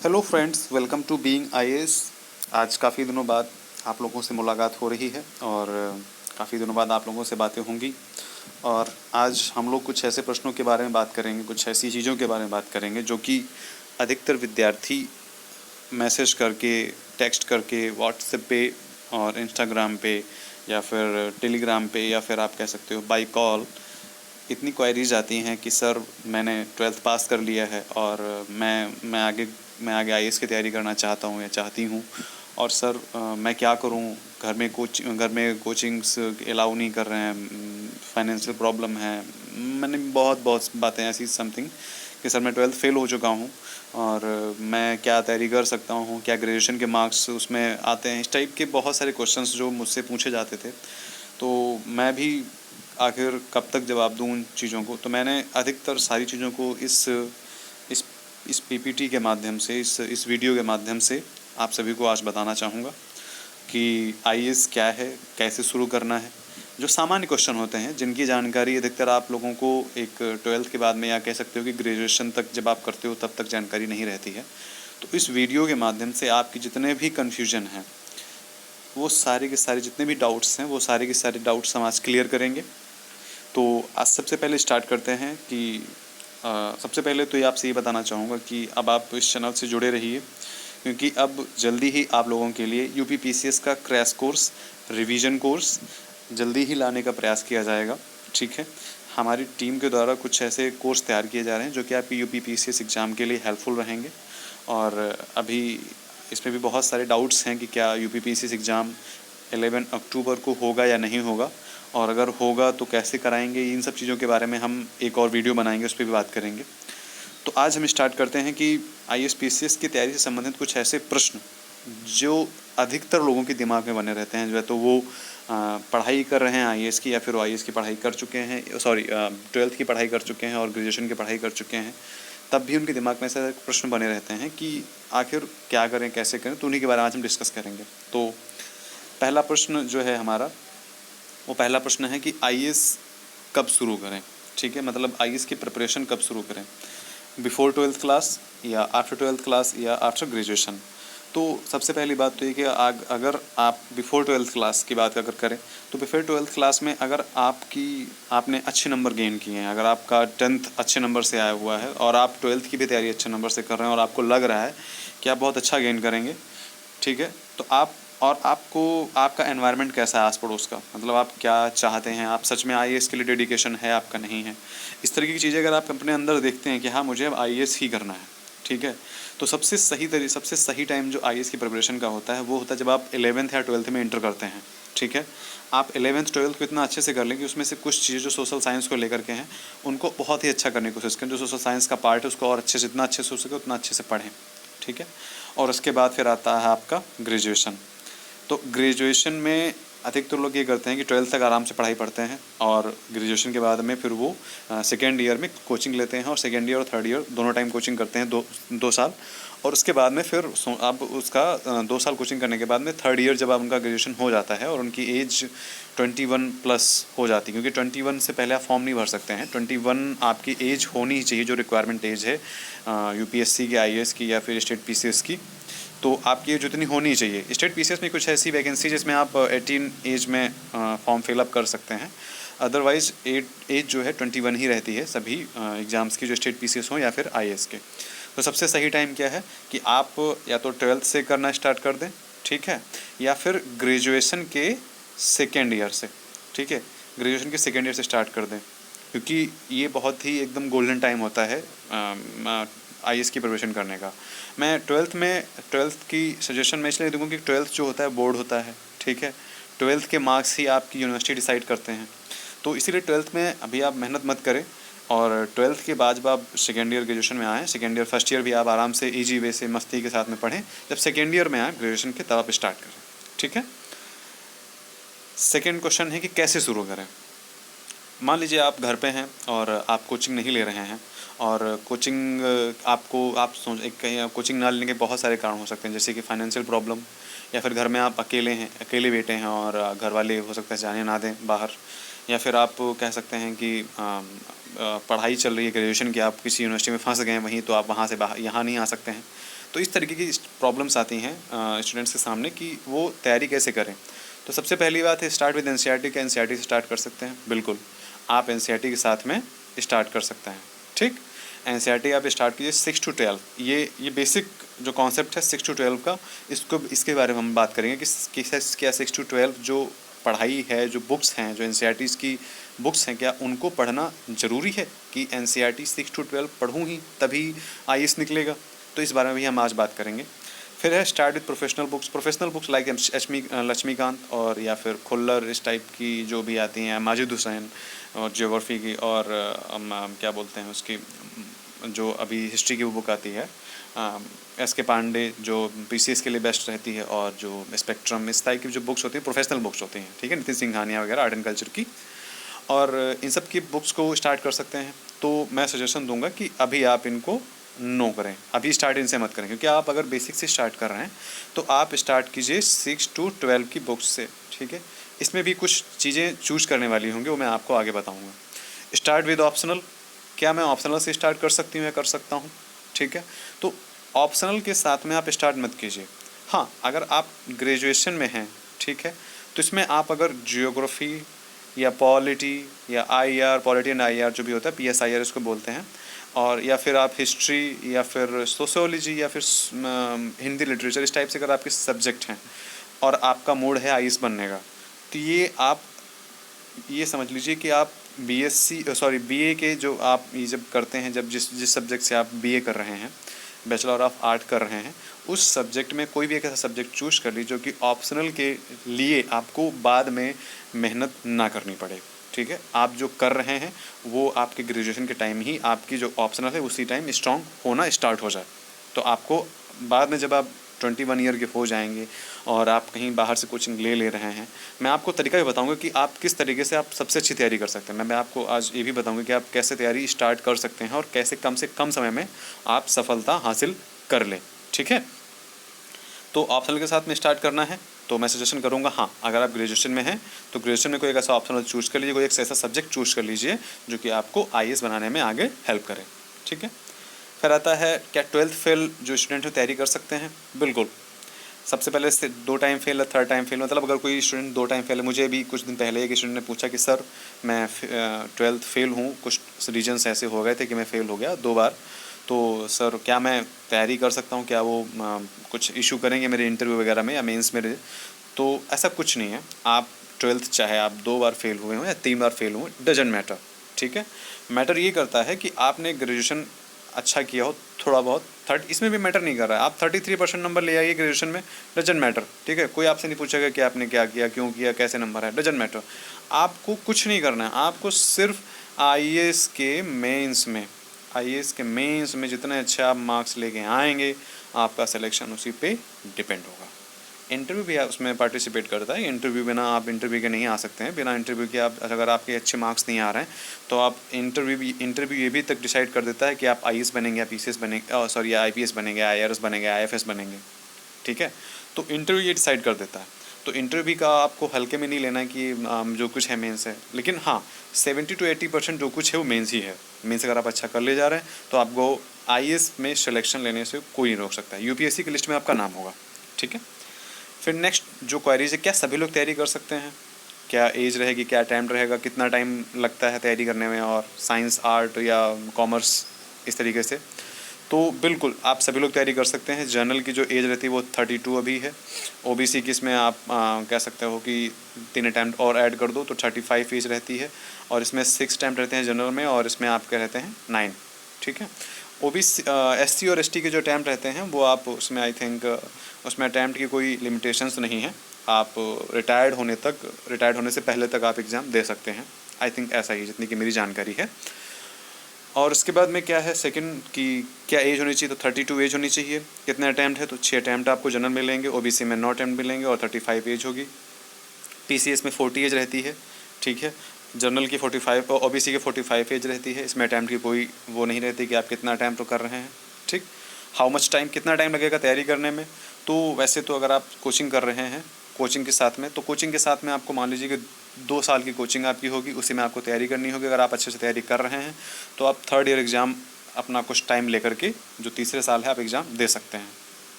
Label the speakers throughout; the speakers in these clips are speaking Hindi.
Speaker 1: Hello friends, welcome to being IAS. आज काफ़ी दिनों बाद आप लोगों से मुलाकात हो रही है और काफ़ी दिनों बाद आप लोगों से बातें होंगी। और आज हम लोग कुछ ऐसे प्रश्नों के बारे में बात करेंगे, कुछ ऐसी चीज़ों के बारे में बात करेंगे जो कि अधिकतर विद्यार्थी मैसेज करके, टेक्स्ट करके, व्हाट्सएप पे और इंस्टाग्राम पे या फिर टेलीग्राम पे या फिर आप कह सकते हो बाई कॉल इतनी क्वेरीज आती हैं कि सर मैंने ट्वेल्थ पास कर लिया है और मैं आगे आईएएस की तैयारी करना चाहता हूँ या चाहती हूँ। और सर मैं क्या करूँ, घर में कोचिंग्स अलाउ नहीं कर रहे हैं, फाइनेंशियल प्रॉब्लम है। मैंने बहुत बहुत बातें ऐसी समथिंग कि सर मैं ट्वेल्थ फेल हो चुका हूँ और मैं क्या तैयारी कर सकता हूँ, क्या ग्रेजुएशन के मार्क्स उसमें आते हैं। इस टाइप के बहुत सारे क्वेश्चंस जो मुझसे पूछे जाते थे, तो मैं भी आखिर कब तक जवाब दूँ उन चीज़ों को। तो मैंने अधिकतर सारी चीज़ों को इस इस पीपीटी के माध्यम से, इस वीडियो के माध्यम से आप सभी को आज बताना चाहूँगा कि आईएएस क्या है, कैसे शुरू करना है। जो सामान्य क्वेश्चन होते हैं जिनकी जानकारी अधिकतर आप लोगों को एक ट्वेल्थ के बाद में या कह सकते हो कि ग्रेजुएशन तक जब आप करते हो तब तक जानकारी नहीं रहती है। तो इस वीडियो के माध्यम से आपकी जितने भी कन्फ्यूजन हैं, वो सारे के सारे जितने भी डाउट्स हैं, वो सारे के सारे डाउट्स हम आज क्लियर करेंगे। तो आज सबसे पहले स्टार्ट करते हैं कि सबसे पहले तो ये आपसे ये बताना चाहूँगा कि अब आप इस चैनल से जुड़े रहिए, क्योंकि अब जल्दी ही आप लोगों के लिए यूपी पीसीएस का क्रैश कोर्स, रिवीजन कोर्स जल्दी ही लाने का प्रयास किया जाएगा। ठीक है, हमारी टीम के द्वारा कुछ ऐसे कोर्स तैयार किए जा रहे हैं जो कि आपकी यूपी पीसीएस एग्ज़ाम के लिए हेल्पफुल रहेंगे। और अभी इसमें भी बहुत सारे डाउट्स हैं कि क्या यूपी पीसीएस एग्ज़ाम 11 अक्टूबर को होगा या नहीं होगा, और अगर होगा तो कैसे कराएंगे। इन सब चीज़ों के बारे में हम एक और वीडियो बनाएंगे, उस पर भी बात करेंगे। तो आज हम स्टार्ट करते हैं कि आईएएस पीसीएस की तैयारी से संबंधित कुछ ऐसे प्रश्न जो अधिकतर लोगों के दिमाग में बने रहते हैं, जो है तो वो पढ़ाई कर रहे हैं आईएएस की, या फिर वो आईएएस की पढ़ाई कर चुके हैं, सॉरी ट्वेल्थ की पढ़ाई कर चुके हैं और ग्रेजुएशन की पढ़ाई कर चुके हैं, तब भी उनके दिमाग में ऐसे प्रश्न बने रहते हैं कि आखिर क्या करें, कैसे करें। तो उन्हीं के बारे में आज हम डिस्कस करेंगे। तो पहला प्रश्न जो है हमारा, वो पहला प्रश्न है कि आईएएस कब शुरू करें। ठीक है, मतलब आईएएस की प्रिपरेशन कब शुरू करें, बिफोर ट्वेल्थ क्लास या आफ्टर ट्वेल्थ क्लास या आफ्टर ग्रेजुएशन। तो सबसे पहली बात तो ये कि अगर आप बिफोर ट्वेल्थ क्लास की बात अगर करें, तो बिफोर ट्वेल्थ क्लास में अगर आपने अच्छे नंबर गेन किए हैं, अगर आपका 10th अच्छे नंबर से आया हुआ है और आप ट्वेल्थ की भी तैयारी अच्छे नंबर से कर रहे हैं और आपको लग रहा है कि आप बहुत अच्छा गेन करेंगे, ठीक है, तो आपका एनवायरनमेंट कैसा है आस पड़ोस का, मतलब आप क्या चाहते हैं, आप सच में आईएएस के लिए डेडिकेशन है आपका, नहीं है, इस तरीके की चीज़ें अगर आप अपने अंदर देखते हैं कि हाँ मुझे अब आईएएस ही करना है, ठीक है, तो सबसे सही टाइम जो आईएएस की प्रिपरेशन का होता है वो होता है जब आप 11th या 12th में इंटर करते हैं। ठीक है, आप 11th 12th को इतना अच्छे से कर लें कि उसमें से कुछ चीज़ें जो सोशल साइंस को लेकर के हैं उनको बहुत ही अच्छा करने की कोशिश करें। जो सोशल साइंस का पार्ट है उसको और अच्छे से, जितना अच्छे से हो सके उतना अच्छे से पढ़ें। ठीक है, और उसके बाद फिर आता है आपका ग्रेजुएशन। तो ग्रेजुएशन में अधिकतर लोग ये करते हैं कि ट्वेल्थ तक आराम से पढ़ाई पढ़ते हैं और ग्रेजुएशन के बाद में फिर वो सेकेंड ईयर में कोचिंग लेते हैं, और सेकेंड ईयर और थर्ड ईयर दोनों टाइम कोचिंग करते हैं, दो साल। और उसके बाद में फिर अब उसका 2 साल कोचिंग करने के बाद में थर्ड ईयर जब आप उनका ग्रेजुएशन हो जाता है और उनकी एज 21+ हो जाती है, क्योंकि 21 से पहले आप फॉर्म नहीं भर सकते हैं। 21 आपकी एज होनी ही चाहिए, जो रिक्वायरमेंट एज है यूपीएससी की, आईएएस की या फिर स्टेट पीसीएस की। तो आपकी एज उतनी होनी चाहिए। स्टेट पीसीएस में कुछ ऐसी वैकेंसी जिसमें आप 18 एज में फॉर्म फिलअप कर सकते हैं, अदरवाइज़ एज जो है 21 ही रहती है सभी एग्ज़ाम्स की, जो स्टेट पीसीएस हो या फिर आईएएस के। तो सबसे सही टाइम क्या है कि आप या तो ट्वेल्थ से करना स्टार्ट कर दें, ठीक है, या फिर ग्रेजुएशन के सेकेंड ईयर से, ठीक है, ग्रेजुएशन के सेकेंड ईयर से स्टार्ट कर दें, क्योंकि ये बहुत ही एकदम गोल्डन टाइम होता है आईएएस की प्रिपरेशन करने का। मैं ट्वेल्थ की सजेशन मैं इसलिए दूंगा कि ट्वेल्थ जो होता है बोर्ड होता है, ठीक है, ट्वेल्थ के मार्क्स ही आपकी यूनिवर्सिटी डिसाइड करते हैं। तो इसीलिए ट्वेल्थ में अभी आप मेहनत मत करें, और ट्वेल्थ के बाद जब आप सेकेंड ईयर ग्रेजुएशन में आएँ, सेकेंड ईयर फर्स्ट ईयर भी आप आराम से ईजी वे से मस्ती के साथ में पढ़ें, जब सेकेंड ईयर में आए ग्रेजुएशन के तब आप स्टार्ट करें। ठीक है, सेकेंड क्वेश्चन है कि कैसे शुरू करें। मान लीजिए आप घर पे हैं और आप कोचिंग नहीं ले रहे हैं, और कोचिंग आप सोच एक कहीं कोचिंग ना लेने के बहुत सारे कारण हो सकते हैं, जैसे कि फाइनेंशियल प्रॉब्लम, या फिर घर में आप अकेले हैं, अकेले बेटे हैं और घर वाले हो सकता है जाने ना दें बाहर, या फिर आप कह सकते हैं कि पढ़ाई चल रही है ग्रेजुएशन की, आप किसी यूनिवर्सिटी में फंस गए हैं वहीं, तो आप वहाँ से बाहर यहाँ नहीं आ सकते हैं। तो इस तरीके की प्रॉब्लम्स आती हैं स्टूडेंट्स के सामने कि वो तैयारी कैसे करें। तो सबसे पहली बात है स्टार्ट विद एनसीईआरटी। का एनसीईआरटी से स्टार्ट कर सकते हैं, बिल्कुल आप एनसीईआरटी के साथ में स्टार्ट कर सकते हैं। ठीक, एनसीईआरटी आप स्टार्ट कीजिए 6 to 12। ये बेसिक जो कॉन्सेप्ट है 6 to 12 का, इसके बारे में हम बात करेंगे कि क्या 6 to 12 जो पढ़ाई है, जो बुक्स हैं, जो एनसीईआरटीज़ की बुक्स हैं, क्या उनको पढ़ना ज़रूरी है कि एनसीईआरटी 6 to 12 पढ़ूँ ही तभी आईएएस निकलेगा। तो इस बारे में भी हम आज बात करेंगे। फिर है start with professional books like Laxmikanth और या फिर खुल्लर, इस टाइप की जो भी आती हैं, माजिद हुसैन और ज्योग्राफी की, और क्या बोलते हैं उसकी, जो अभी हिस्ट्री की वो बुक आती है एस के पांडे, जो पीसीएस के लिए बेस्ट रहती है, और जो स्पेक्ट्रम, इस टाइप की जो बुक्स होती हैं प्रोफेशनल बुक्स होती हैं, ठीक है, नितिन सिंघानिया वगैरह आर्ट एंड कल्चर की, और इन सब की बुक्स को स्टार्ट कर सकते हैं। तो मैं सजेशन दूंगा कि अभी आप इनको नो करें, अभी स्टार्ट इनसे मत करें, क्योंकि आप अगर बेसिक से स्टार्ट कर रहे हैं तो आप स्टार्ट कीजिए 6 to 12 की बुक्स से। ठीक है, इसमें भी कुछ चीज़ें चूज करने वाली होंगी, वो मैं आपको आगे बताऊंगा। स्टार्ट विद ऑप्शनल, क्या मैं ऑप्शनल से स्टार्ट कर सकती हूँ या कर सकता हूँ? ठीक है, तो ऑप्शनल के साथ में आप स्टार्ट मत कीजिए। हाँ, अगर आप ग्रेजुएशन में हैं, ठीक है, तो इसमें आप अगर जियोग्राफी या पॉलिटी या आईआर, पॉलिटी एंड आईआर जो भी होता है, पीएसआईआर इसको बोलते हैं, और या फिर आप हिस्ट्री या फिर सोशियोलॉजी या फिर हिंदी लिटरेचर, इस टाइप से अगर आपके सब्जेक्ट हैं और आपका मूड है आईएएस बनने का, तो ये समझ लीजिए कि आप बीए के जो आप ये जब करते हैं, जब जिस सब्जेक्ट से आप बीए कर रहे हैं, बैचलर ऑफ आर्ट कर रहे हैं, उस सब्जेक्ट में कोई भी एक ऐसा सब्जेक्ट चूज कर लीजिए जो कि ऑप्शनल के लिए आपको बाद में मेहनत ना करनी पड़े। ठीक है, आप जो कर रहे हैं वो आपके ग्रेजुएशन के टाइम ही आपकी जो ऑप्शनल है उसी टाइम स्ट्रॉन्ग होना स्टार्ट हो जाए, तो आपको बाद में जब आप 21 ईयर के हो जाएंगे और आप कहीं बाहर से कोचिंग ले रहे हैं, मैं आपको तरीका भी बताऊंगा कि आप किस तरीके से आप सबसे अच्छी तैयारी कर सकते हैं। मैं आपको आज ये भी बताऊंगा कि आप कैसे तैयारी स्टार्ट कर सकते हैं और कैसे कम से कम समय में आप सफलता हासिल कर लें। ठीक है, तो ऑप्शनल के साथ में स्टार्ट करना है तो मैं सजेशन करूंगा, हाँ, अगर आप ग्रेजुएशन में हैं तो ग्रेजुएशन में कोई एक ऐसा ऑप्शनल चूज कर लीजिए, कोई एक ऐसा सब्जेक्ट चूज कर लीजिए जो कि आपको आईएएस बनाने में आगे हेल्प करे। ठीक है, फिर आता है क्या 12th फेल जो स्टूडेंट है तैयारी कर सकते हैं? बिल्कुल, सबसे पहले से 2 टाइम फेल है, 3rd टाइम फेल, मतलब अगर कोई स्टूडेंट 2 टाइम फेल है, मुझे भी कुछ दिन पहले एक स्टूडेंट ने पूछा कि सर मैं 12th फेल हूँ, कुछ रीजन्स ऐसे हो गए थे कि मैं फ़ेल हो गया 2 बार, तो सर क्या मैं तैयारी कर सकता हूँ, क्या वो कुछ इशू करेंगे मेरे इंटरव्यू वगैरह में या मेंस मेरे? तो ऐसा कुछ नहीं है, आप 12th चाहे आप 2 बार फेल हुए हों या 3 बार फेल हुए, डजेंट मैटर। ठीक है, मैटर ये करता है कि आपने ग्रेजुएशन अच्छा किया हो थोड़ा बहुत, इसमें भी मैटर नहीं कर रहा है, आप 33% नंबर ले आइए ग्रेजुएशन में, डजेंट मैटर। ठीक है, कोई आपसे नहीं पूछेगा कि आपने क्या किया, क्यों किया, कैसे नंबर है, डजेंट मैटर। आपको कुछ नहीं करना है, आपको सिर्फ आईएएस के मेंस में जितने अच्छे आप मार्क्स लेके आएंगे, आपका सिलेक्शन उसी पे डिपेंड होगा। इंटरव्यू भी उसमें पार्टिसिपेट करता है, इंटरव्यू बिना आप इंटरव्यू के नहीं आ सकते हैं, बिना इंटरव्यू के आप अगर आपके अच्छे मार्क्स नहीं आ रहे हैं तो आप इंटरव्यू ये भी तक डिसाइड कर देता है कि आप आईएएस बनेंगे या पीसीएस बनेंगे, सॉरी आईपीएस बनेंगे, आईआरएस बनेंगे, आईएफएस बनेंगे। ठीक है, तो इंटरव्यू ये डिसाइड कर देता है, तो इंटरव्यू का आपको हल्के में नहीं लेना है कि जो कुछ है मेंस है, लेकिन हाँ 70 to 80% जो कुछ है वो मेंस ही है। मेंस अगर आप अच्छा कर ले जा रहे हैं तो आपको आईएएस में सिलेक्शन लेने से कोई नहीं रोक सकता है, यूपीएससी की लिस्ट में आपका नाम होगा। ठीक है, फिर नेक्स्ट जो क्वेरीज है, क्या सभी लोग तैयारी कर सकते हैं, क्या एज रहेगी, क्या टाइम रहेगा, कितना टाइम लगता है तैयारी करने में, और साइंस, आर्ट या कॉमर्स, इस तरीके से। तो बिल्कुल आप सभी लोग तैयारी कर सकते हैं। जनरल की जो एज रहती है वो 32 अभी है, ओबीसी की इसमें आप कह सकते हो कि 3 अटैम्प्ट और ऐड कर दो तो 35 एज रहती है, और इसमें 6 अटैम्प्ट रहते हैं जनरल में, और इसमें आप क्या रहते हैं 9। ठीक है, ओबीसी एससी और एसटी के जो अटैम्प्ट रहते हैं वो आप उसमें आई थिंक उसमें अटैम्प्ट की कोई लिमिटेशंस नहीं है, आप रिटायर्ड होने से पहले तक आप एग्ज़ाम दे सकते हैं, आई थिंक ऐसा ही जितनी कि मेरी जानकारी है। और उसके बाद में क्या है सेकंड की क्या एज होनी चाहिए, तो 32 एज होनी चाहिए। कितने अटैम्प्ट है, तो 6 अटैम्प्ट आपको जनरल मिलेंगे, ओबीसी में 9 अटैम्प्ट मिलेंगे और 35 एज होगी। पीसीएस में 40 एज रहती है। ठीक है, जनरल की 45, ओबीसी की 45 एज रहती है, इसमें अटैम्प्ट की कोई वो नहीं रहती कि आप कितना अटैम्प्ट कर रहे हैं। ठीक, हाउ मच टाइम, कितना टाइम लगेगा तैयारी करने में, तो वैसे तो अगर आप कोचिंग कर रहे हैं कोचिंग के साथ में, तो कोचिंग के साथ में आपको मान लीजिए कि 2 साल की कोचिंग आपकी होगी, उसी में आपको तैयारी करनी होगी। अगर आप अच्छे से तैयारी कर रहे हैं तो आप थर्ड ईयर एग्ज़ाम अपना कुछ टाइम लेकर के जो तीसरे साल है आप एग्ज़ाम दे सकते हैं।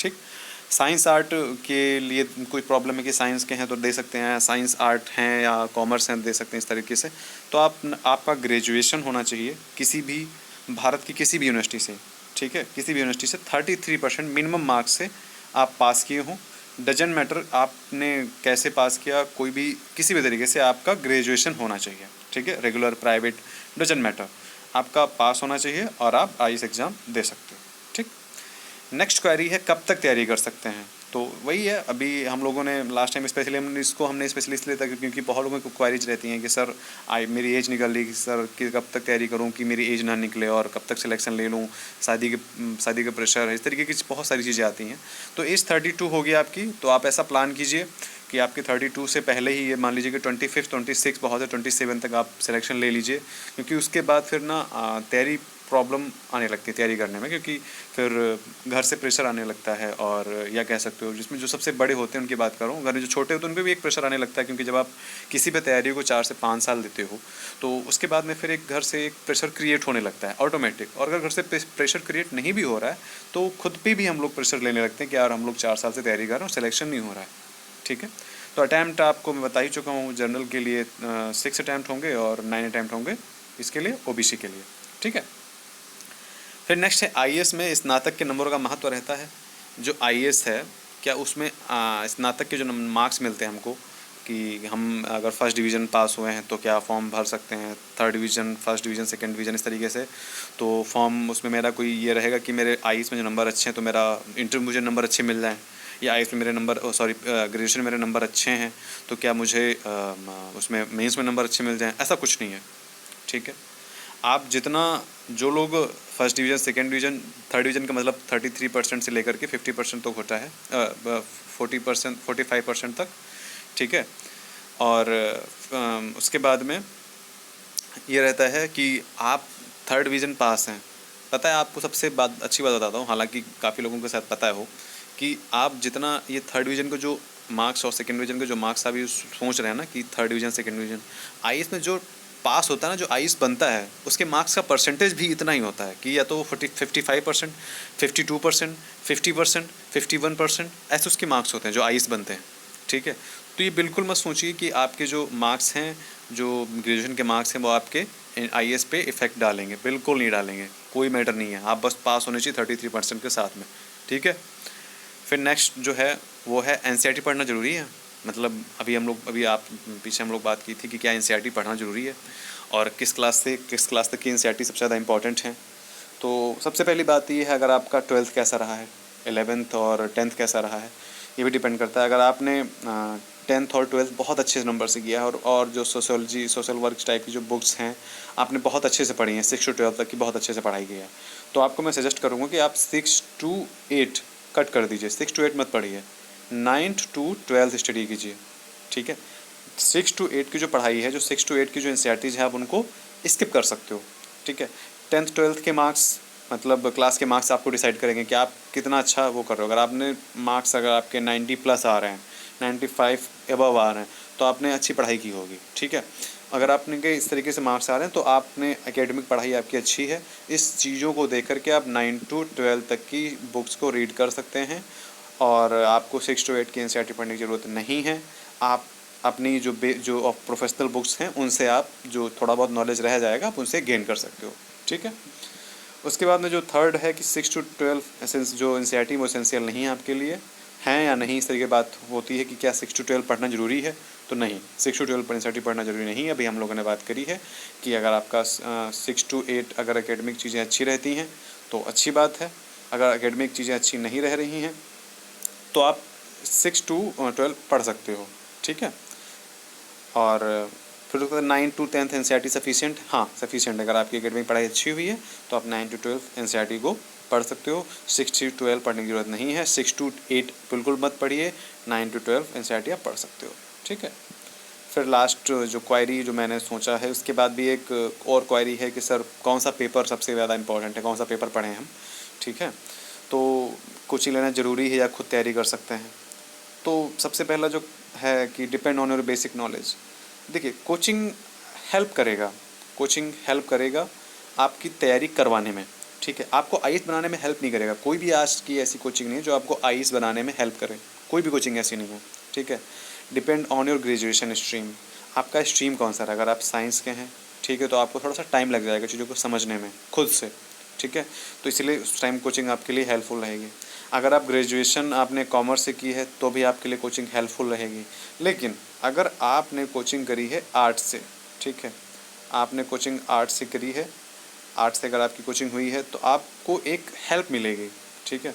Speaker 1: ठीक। साइंस आर्ट के लिए कोई प्रॉब्लम है कि साइंस के हैं तो दे सकते हैं, साइंस आर्ट हैं या कॉमर्स हैं दे सकते हैं, इस तरीके से। तो आपका ग्रेजुएशन होना चाहिए किसी भी भारत की किसी भी यूनिवर्सिटी से, ठीक है, किसी भी यूनिवर्सिटी से 33% मिनिमम मार्क्स से आप पास किए हों। डजंट मैटर आपने कैसे पास किया, कोई भी किसी भी तरीके से आपका ग्रेजुएशन होना चाहिए, ठीक है, रेगुलर प्राइवेट डजंट मैटर, आपका पास होना चाहिए और आप आईएएस एग्ज़ाम दे सकते हो। ठीक। नेक्स्ट क्वेरी है कब तक तैयारी कर सकते हैं। तो वही है, अभी हम लोगों ने लास्ट टाइम स्पेशली हमने स्पेशली इसलिए था क्योंकि बहुत लोगों को क्वेरीज रहती हैं कि सर मेरी एज निकल रही, कि सर कि कब तक तैयारी करूं कि मेरी एज ना निकले और कब तक सिलेक्शन ले लूं, शादी के प्रेशर है, इस तरीके की बहुत सारी चीज़ें आती हैं। तो एज 32 होगी आपकी, तो आप ऐसा प्लान कीजिए कि आपके 32 से पहले ही, ये मान लीजिए कि 25, 26 बहुत है, 27 तक आप सिलेक्शन ले लीजिए, क्योंकि उसके बाद फिर ना तैयारी प्रॉब्लम आने लगती है तैयारी करने में, क्योंकि फिर घर से प्रेशर आने लगता है, और या कह सकते हो जिसमें जो सबसे बड़े होते हैं उनकी बात करूँ, घर में जो छोटे होते हैं उन पर भी एक प्रेशर आने लगता है, क्योंकि जब आप किसी भी तैयारी को 4 से 5 साल देते हो तो उसके बाद में फिर एक घर से एक प्रेशर क्रिएट होने लगता है ऑटोमेटिक। और अगर घर से प्रेशर क्रिएट नहीं भी हो रहा है तो खुद पे भी हम लोग प्रेशर लेने लगते हैं कि यार हम लोग 4 साल से तैयारी कर रहे हैं, सिलेक्शन नहीं हो रहा है। ठीक है। तो अटैम्प्ट आपको मैं बता ही चुका हूँ, जनरल के लिए 6 अटैम्प्ट होंगे और 9 अटैम्प्ट होंगे इसके लिए, ओबीसी के लिए। ठीक है। फिर नेक्स्ट है आईएएस में स्नातक के नंबरों का महत्व रहता है। जो आईएएस है, क्या उसमें स्नातक के जो मार्क्स मिलते हैं हमको, कि हम अगर फर्स्ट डिवीज़न पास हुए हैं तो क्या फॉर्म भर सकते हैं, third division, first division, second division, इस तरीके से। तो फॉर्म उसमें मेरा कोई ये रहेगा कि मेरे आईएएस में जो नंबर अच्छे हैं तो मेरा इंटर मुझे नंबर अच्छे मिल जाएँ, या आईएएस में मेरे नंबर ग्रेजुएशन में मेरे नंबर अच्छे हैं तो क्या मुझे उसमें मेंस में नंबर अच्छे मिल जाएँ, ऐसा कुछ नहीं है। ठीक है। आप जितना, जो लोग first division, second division, third division का मतलब 33% से लेकर के 50% तक होता है, 40%, 45% तक। ठीक है। और उसके बाद में ये रहता है कि आप थर्ड डिवीज़न पास हैं। पता है आपको, सबसे अच्छी बात बताता हूँ, हालांकि काफ़ी लोगों के साथ पता हो, कि आप जितना ये थर्ड डिवीज़न को जो मार्क्स और सेकेंड डिवीज़न के जो मार्क्स आप ये सोच रहे हैं ना कि third division, second division, IAS में जो पास होता है ना, जो आईएएस बनता है उसके मार्क्स का परसेंटेज भी इतना ही होता है कि या तो 55%, 52%, 50%, 51%, ऐसे उसके मार्क्स होते हैं जो आईएएस बनते हैं। ठीक है। तो ये बिल्कुल मत सोचिए कि आपके जो मार्क्स हैं, जो ग्रेजुएशन के मार्क्स हैं, वो आपके आईएएस पे इफ़ेक्ट डालेंगे, बिल्कुल नहीं डालेंगे, कोई मैटर नहीं है, आप बस पास होने चाहिए 33% के साथ में। ठीक है। फिर नेक्स्ट जो है वो है एनसीईआरटी पढ़ना ज़रूरी है। मतलब अभी आप पीछे हम लोग बात की थी कि क्या एनसीईआरटी पढ़ना ज़रूरी है और किस क्लास से किस क्लास तक की एनसीईआरटी सबसे ज़्यादा इंपॉर्टेंट है। तो सबसे पहली बात ये है, अगर आपका 12th कैसा रहा है, 11th और 10th कैसा रहा है, ये भी डिपेंड करता है। अगर आपने 10th और 12th बहुत अच्छे नंबर से किया है, और जो सोशोलॉजी, सोशल वर्क टाइप की जो बुक्स हैं आपने बहुत अच्छे से पढ़ी हैं, 6 to 12 तक की बहुत अच्छे से पढ़ाई की है, तो आपको मैं सजेस्ट करूँगा कि आप 6 to 8 कट कर दीजिए, 6 to 8 मत पढ़िए, 9th to 12th स्टडी कीजिए। ठीक है। 6 to 8 की जो पढ़ाई है, जो 6 to 8 की जो एनसीईआरटीज़ है, आप उनको स्किप कर सकते हो। ठीक है। 10th 12th के मार्क्स, मतलब क्लास के मार्क्स आपको डिसाइड करेंगे कि आप कितना अच्छा वो कर रहे हो। अगर आपने मार्क्स, अगर आपके 90+ आ रहे हैं, 95 एबव आ रहे हैं, तो आपने अच्छी पढ़ाई की होगी। ठीक है। अगर आपने के इस तरीके से मार्क्स आ रहे हैं तो आपने एकेडमिक पढ़ाई आपकी अच्छी है। इस चीज़ों को देख करके आप 9 to 12 तक की बुक्स को रीड कर सकते हैं, और आपको 6 to 8 की एनसीईआरटी पढ़ने की ज़रूरत नहीं है। आप अपनी जो प्रोफेशनल बुक्स हैं उनसे आप जो थोड़ा बहुत नॉलेज रह जाएगा आप उनसे गेन कर सकते हो। ठीक है। उसके बाद में जो थर्ड है कि 6 to 12 जो एनसीईआरटी वो एसेंशियल नहीं है आपके लिए, हैं या नहीं, इस तरीके की बात होती है कि क्या 6 to 12 पढ़ना ज़रूरी है, तो नहीं, 6 to 12 पर एनसीईआरटी पढ़ना ज़रूरी नहीं है। अभी हम लोगों ने बात करी है कि अगर आपका 6 to 8 अगर एकेडमिक चीज़ें अच्छी रहती हैं तो अच्छी बात है, अगर एकेडमिक चीज़ें अच्छी नहीं रह रही हैं तो आप 6 to 12 पढ़ सकते हो। ठीक है। और फिर उसके बाद 9 to 10 एनसीईआरटी सफिशिएंट, हाँ सफिशिएंट, अगर आपकी एकेडमिक पढ़ाई अच्छी हुई है तो आप 9 to 12 एनसीईआरटी को पढ़ सकते हो। 6 to 12 पढ़ने की ज़रूरत नहीं है, 6 to 8 बिल्कुल मत पढ़िए, 9 to 12 एनसीईआरटी आप पढ़ सकते हो। ठीक है। फिर लास्ट जो क्वायरी जो मैंने सोचा है, उसके बाद भी एक और क्वायरी है कि सर कौन सा पेपर सबसे ज़्यादा इंपॉर्टेंट है, कौन सा पेपर पढ़ें हम। ठीक है। तो कोचिंग लेना ज़रूरी है या खुद तैयारी कर सकते हैं। तो सबसे पहला जो है कि depend on your basic knowledge. देखिए कोचिंग हेल्प करेगा आपकी तैयारी करवाने में, ठीक है। आपको आईएएस बनाने में हेल्प नहीं करेगा। कोई भी आज की ऐसी कोचिंग नहीं है जो आपको आईएएस बनाने में हेल्प करे, कोई भी कोचिंग ऐसी नहीं है, ठीक है। Depend on your graduation stream, आपका स्ट्रीम कौन सा है। अगर आप साइंस के हैं, ठीक है, तो आपको थोड़ा सा टाइम लग जाएगा चीज़ों को समझने में खुद से, ठीक है। तो इसलिए उस टाइम कोचिंग आपके लिए हेल्पफुल रहेगी। अगर आप ग्रेजुएशन आपने कॉमर्स से की है तो भी आपके लिए कोचिंग हेल्पफुल रहेगी। लेकिन अगर आपने कोचिंग करी है आर्ट्स से, ठीक है, आपने कोचिंग आर्ट्स से करी है, आर्ट्स से अगर आपकी कोचिंग हुई है तो आपको एक हेल्प मिलेगी, ठीक है।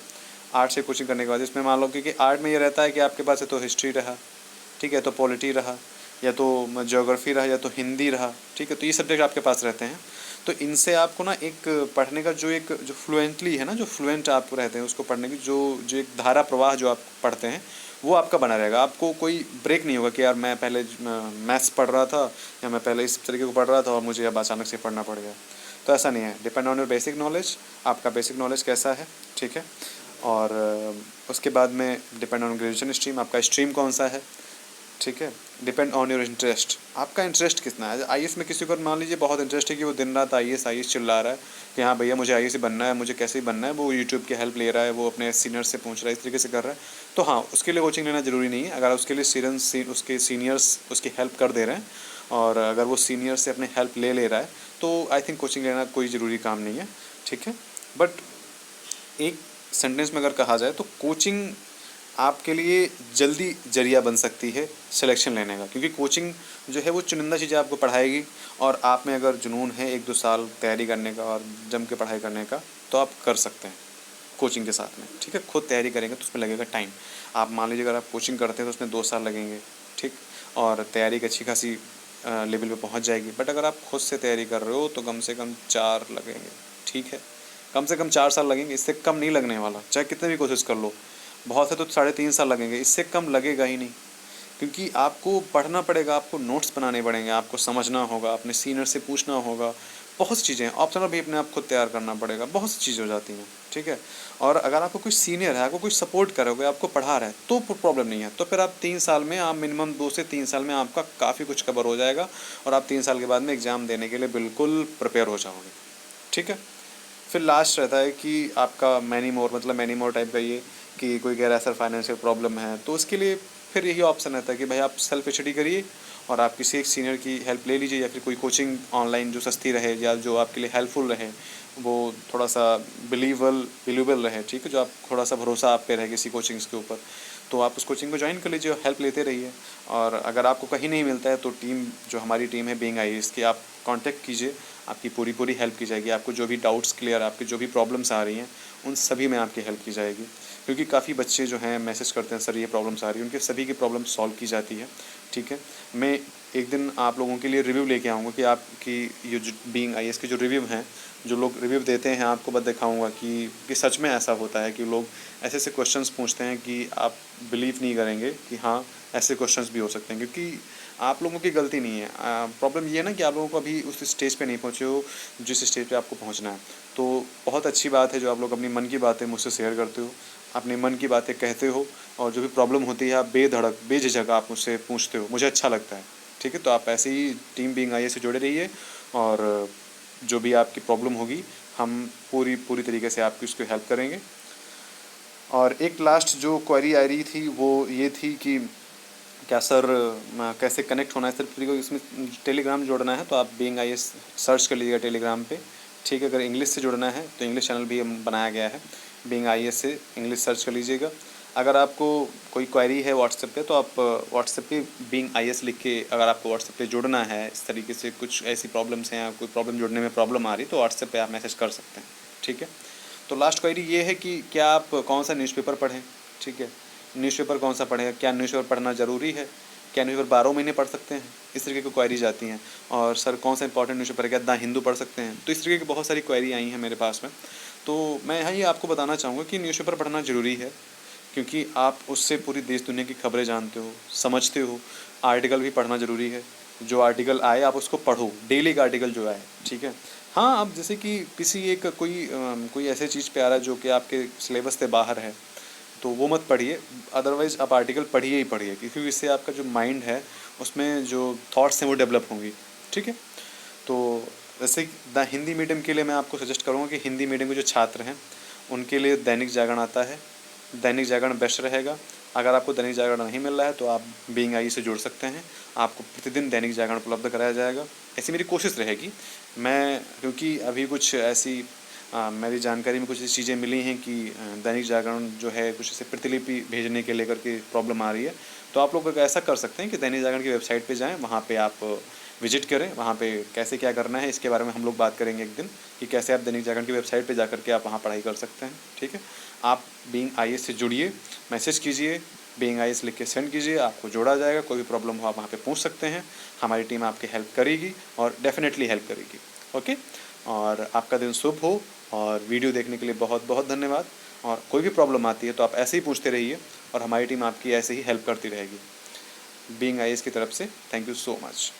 Speaker 1: आर्ट से कोचिंग करने के बाद इसमें मान लो कि आर्ट में ये रहता है कि आपके पास है तो हिस्ट्री रहा, ठीक है, तो पॉलिटी रहा, या तो ज्योग्राफी रहा, या तो हिंदी रहा, ठीक है। तो ये सब्जेक्ट आपके पास रहते हैं। तो इनसे आपको ना एक पढ़ने का जो फ्लुएंटली है ना, जो फ्लुएंट आप रहते हैं उसको पढ़ने की जो जो एक धारा प्रवाह जो आप पढ़ते हैं वो आपका बना रहेगा। आपको कोई ब्रेक नहीं होगा कि यार मैं पहले मैथ्स पढ़ रहा था या मैं पहले इस तरीके को पढ़ रहा था और मुझे अब अचानक से पढ़ना पड़ गया। तो ऐसा नहीं है। Depend on your basic knowledge, आपका बेसिक नॉलेज कैसा है, ठीक है। और उसके बाद में डिपेंड ऑन ग्रेजुएशन स्ट्रीम, आपका स्ट्रीम कौन सा है, ठीक है। डिपेंड ऑन योर इंटरेस्ट, आपका इंटरेस्ट कितना है। आईएएस में किसी को मान लीजिए बहुत इंटरेस्ट है कि वो दिन रात आईएएस चिल्ला रहा है कि हाँ भैया मुझे आईएएस बनना है, मुझे कैसे ही बनना है, वो यूट्यूब की हेल्प ले रहा है, वो अपने सीनियर से पूछ रहा है, इस तरीके से कर रहा है। तो हाँ, उसके लिए कोचिंग लेना ज़रूरी नहीं है। अगर उसके लिए उसके सीनियर्स उसकी हेल्प कर दे रहे हैं और अगर वो सीनियर से अपने हेल्प ले रहा है तो आई थिंक कोचिंग लेना कोई ज़रूरी काम नहीं है, ठीक है। बट एक सेंटेंस में अगर कहा जाए तो कोचिंग आपके लिए जल्दी जरिया बन सकती है सिलेक्शन लेने का, क्योंकि कोचिंग जो है वो चुनिंदा चीज़ें आपको पढ़ाएगी और आप में अगर जुनून है 1-2 साल तैयारी करने का और जम के पढ़ाई करने का तो आप कर सकते हैं कोचिंग के साथ में, ठीक है। खुद तैयारी करेंगे तो उसमें लगेगा टाइम। आप मान लीजिए अगर आप कोचिंग करते हैं तो उसमें 2 साल लगेंगे, ठीक, और तैयारी की अच्छी खासी लेवल पे पहुंच जाएगी। बट अगर आप खुद से तैयारी कर रहे हो तो कम से कम 4 लगेंगे, ठीक है, कम से कम 4 साल लगेंगे, इससे कम नहीं लगने वाला। चाहे कितने भी कोशिश कर लो, बहुत है तो 3.5 साल लगेंगे, इससे कम लगेगा ही नहीं। क्योंकि आपको पढ़ना पड़ेगा, आपको नोट्स बनाने पड़ेंगे, आपको समझना होगा, अपने सीनियर से पूछना होगा, बहुत सी चीज़ें हैं। ऑप्शनल भी अपने आप खुद तैयार करना पड़ेगा, बहुत सी चीज़ें हो जाती हैं, ठीक है। और अगर आपको कोई सीनियर है, आपको कोई सपोर्ट करोगे, आपको पढ़ा रहा है तो प्रॉब्लम नहीं है। तो फिर आप 3 साल में, आप मिनिमम 2 से 3 साल में आपका काफ़ी कुछ कवर हो जाएगा और आप 3 साल के बाद में एग्ज़ाम देने के लिए बिल्कुल प्रिपेयर हो जाओगे, ठीक है। फिर लास्ट रहता है कि आपका मैनी मोर, मतलब मैनी मोर टाइप का ये कि कोई कह रहा है सर फाइनेंशियल प्रॉब्लम है, तो उसके लिए फिर यही ऑप्शन रहता है कि भाई आप सेल्फ स्टडी करिए और आप किसी एक सीनियर की हेल्प ले लीजिए, या फिर कोई कोचिंग ऑनलाइन जो सस्ती रहे या जो आपके लिए हेल्पफुल रहे, वो थोड़ा सा बिलीवेबल रहे, ठीक है, जो आप थोड़ा सा भरोसा आप पे रहे किसी कोचिंग्स के ऊपर, तो आप उस कोचिंग को ज्वाइन कर लीजिए और हेल्प लेते रहिए। और अगर आपको कहीं नहीं मिलता है तो जो हमारी टीम है बीइंग आईएएस की, आप कांटेक्ट कीजिए, आपकी पूरी हेल्प की जाएगी। आपको जो भी डाउट्स क्लियर, आपकी जो भी प्रॉब्लम्स आ रही हैं उन सभी में आपकी हेल्प की जाएगी। क्योंकि काफ़ी बच्चे जो हैं मैसेज करते हैं सर ये प्रॉब्लम्स आ रही है, उनके सभी की प्रॉब्लम सॉल्व की जाती है, ठीक है। मैं एक दिन आप लोगों के लिए रिव्यू लेके आऊँगा कि आपकी ये जो बीइंग आईएएस के जो रिव्यू हैं, जो लोग रिव्यू देते हैं, आपको बस दिखाऊंगा कि सच में ऐसा होता है कि लोग ऐसे ऐसे क्वेश्चंस पूछते हैं कि आप बिलीव नहीं करेंगे कि हाँ ऐसे क्वेश्चंस भी हो सकते हैं। क्योंकि आप लोगों की गलती नहीं है, प्रॉब्लम ये है ना कि आप लोगों को अभी उस स्टेज पे नहीं पहुँचे हो जिस स्टेज पे आपको पहुँचना है। तो बहुत अच्छी बात है जो आप लोग अपनी मन की बातें मुझसे शेयर करते हो, अपने मन की बातें कहते हो, और जो भी प्रॉब्लम होती है आप बेधड़क बेझिझक आप मुझसे पूछते हो, मुझे अच्छा लगता है, ठीक है। तो आप ऐसे ही टीम बीइंग आईएएस से जुड़े रहिए और जो भी आपकी प्रॉब्लम होगी हम पूरी तरीके से आपकी उसको हेल्प करेंगे। और एक लास्ट जो क्वेरी आ रही थी वो ये थी कि क्या सर कैसे कनेक्ट होना है, सिर्फ इसमें टेलीग्राम जोड़ना है तो आप बीइंग आईएएस सर्च कर लीजिएगा टेलीग्राम पे, ठीक है। अगर इंग्लिश से जुड़ना है तो इंग्लिश चैनल भी हम बनाया गया है, बीइंग आईएएस से इंग्लिश सर्च कर लीजिएगा। अगर आपको कोई क्वेरी है व्हाट्सएप पे तो आप व्हाट्सएप पे बीइंग आईएएस लिख के, अगर आपको व्हाट्सएप पे जुड़ना है, इस तरीके से कुछ ऐसी प्रॉब्लम्स हैं, कोई प्रॉब्लम जुड़ने में प्रॉब्लम आ रही तो व्हाट्सएप पे आप मैसेज कर सकते हैं, ठीक है। तो लास्ट क्वेरी ये है कि क्या आप कौन सा न्यूज़पेपर पढ़ें, ठीक है, न्यूज़पेपर कौन सा पढ़ें, क्या न्यूज़पेपर पढ़ना ज़रूरी है, क्या न्यूज़पेपर 12 महीने पढ़ सकते हैं, इस तरीके की क्वेरीज आती हैं। और सर कौन सा इंपॉर्टेंट न्यूज़पेपर है, क्या द हिंदू पढ़ सकते हैं, तो इस तरीके की बहुत सारी क्वेरी आई हैं मेरे पास में। तो मैं यहाँ ये आपको बताना चाहूँगा कि न्यूज़पेपर पढ़ना ज़रूरी है, क्योंकि आप उससे पूरी देश दुनिया की खबरें जानते हो, समझते हो। आर्टिकल भी पढ़ना ज़रूरी है, जो आर्टिकल आए आप उसको पढ़ो, डेली का आर्टिकल जो आए, ठीक है। हाँ, अब जैसे कि किसी एक कोई ऐसे चीज़ पे आ रहा है जो कि आपके सिलेबस से बाहर है, तो वो मत पढ़िए, अदरवाइज़ आप आर्टिकल पढ़िए ही पढ़िए, क्योंकि इससे आपका जो माइंड है उसमें जो थॉट्स हैं वो डेवलप होंगी। ठीक है, तो वैसे द हिंदी मीडियम के लिए मैं आपको सजेस्ट करूँगा कि हिंदी मीडियम के जो छात्र हैं उनके लिए दैनिक जागरण आता है, दैनिक जागरण बेस्ट रहेगा। अगर आपको दैनिक जागरण नहीं मिल रहा है तो आप बीइंग आई से जुड़ सकते हैं, आपको प्रतिदिन दैनिक जागरण उपलब्ध कराया जाएगा, ऐसी मेरी कोशिश रहेगी। मैं क्योंकि अभी कुछ ऐसी मेरी जानकारी में कुछ ऐसी चीज़ें मिली हैं कि दैनिक जागरण जो है कुछ ऐसे प्रतिलिपि भेजने के लेकर के प्रॉब्लम आ रही है, तो आप लोग ऐसा कर सकते हैं कि दैनिक जागरण की वेबसाइट पे जाएं, वहाँ पे आप विजिट करें, वहाँ पे कैसे क्या करना है इसके बारे में हम लोग बात करेंगे एक दिन, कि कैसे आप दैनिक जागरण की वेबसाइट पे जा करके आप वहाँ पढ़ाई कर सकते हैं। ठीक है, आप बीइंग आई से जुड़िए, मैसेज कीजिए, बीइंग आई लिख के सेंड कीजिए, आपको जोड़ा जाएगा। कोई भी प्रॉब्लम हो आप वहाँ पे पूछ सकते हैं, हमारी टीम आपकी हेल्प करेगी और डेफिनेटली हेल्प करेगी। ओके, और आपका दिन शुभ हो, और वीडियो देखने के लिए बहुत बहुत धन्यवाद। और कोई भी प्रॉब्लम आती है तो आप ऐसे ही पूछते रहिए और हमारी टीम आपकी ऐसे ही हेल्प करती रहेगी। बीइंग आई की तरफ से थैंक यू सो मच।